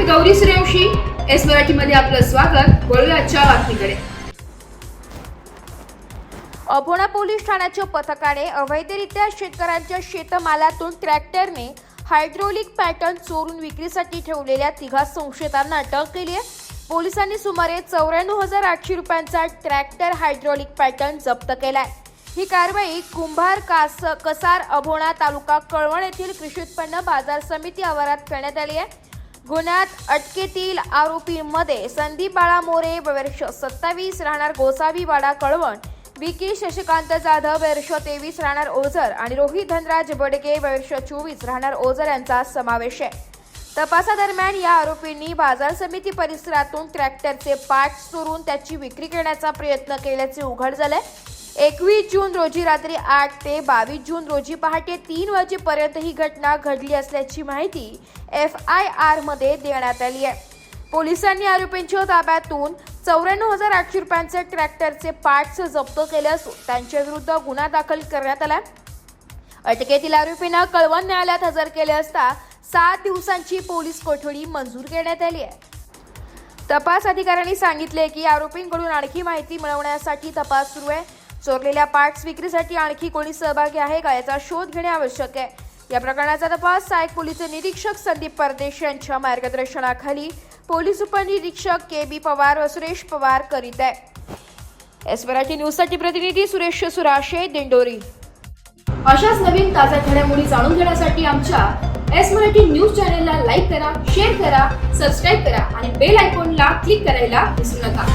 Gauri Suryavanshi, S मराठीमध्ये आपलं स्वागत। वळूया आजच्या बातमीकडे। अभोणा पोलीस ठाण्याच्या पथकाने अवैधरित्या शेतकऱ्यांच्या शेतमालातून ट्रॅक्टरने हायड्रोलिक पॅटर्न चोरून विक्रीसाठी ठेवलेल्या 3 संशयितांना अटक केली आहे। पोलिसांनी सुमारे 94,800 रुपयांचा ट्रॅक्टर हायड्रोलिक पॅटर्न जप्त केलाय। ही कारवाई कुंभार कसार अभोणा तालुका कळवण येथील कृषी उत्पन्न बाजार समिती आवारात करण्यात आली आहे। गुन्ह्यात अटकेतील आरोपींमध्ये संदीप बाळा मोरे वर्ष 27 राहणार गोसावी वाडा कळवण, विकी शशिकांत जाधव वर्ष 23 राहणार ओझर आणि रोहित धनराज बडके वर्ष 24 राहणार ओझर यांचा समावेश आहे। तपासादरम्यान या आरोपींनी बाजार समिती परिसरातून ट्रॅक्टरचे पार्ट्स चोरून त्याची विक्री करण्याचा प्रयत्न केल्याचे उघड झाले। 21 जून रोजी रात्री 8 ते 22 जून रोजी पहाटे 3 वाजेपर्यंत ही घटना घडली असल्याची माहिती FIR मध्ये देण्यात आली आहे। पोलिसांनी आरोपींच्या ताब्यातून 94,800 रुपयांचे ट्रॅक्टरचे पार्ट्स जप्त केले असून त्यांच्या विरुद्ध गुन्हा दाखल करण्यात आला। अटकेतील आरोपींना कळवण न्यायालयात हजर केले असता 7 दिवसांची पोलीस कोठडी मंजूर करण्यात आली आहे। तपास अधिकाऱ्यांनी सांगितले की आरोपींकडून आणखी माहिती मिळवण्यासाठी तपास सुरू आहे। चोरलेल्या पार्ट्स विक्रीसाठी आणखी कोणी सहभागी आहे का याचा शोध घेणे आवश्यक आहे। या प्रकरणाचा तपास सहाय्यक पोलीस निरीक्षक संदीप परदेश यांच्या मार्गदर्शनाखाली पोलीस उपनिरीक्षक KB पवार व सुरेश पवार करीत आहे। एस मराठी न्यूजसाठी प्रतिनिधी सुरेश सुराशे, दिंडोरी। अशाच नवीन ताज्या घडामोडी जाणून घेण्यासाठी आमच्या एस मराठी न्यूज चॅनलला लाईक करा, शेअर करा, सबस्क्राईब करा आणि बेल आयकॉनला क्लिक करायला विसरू नका।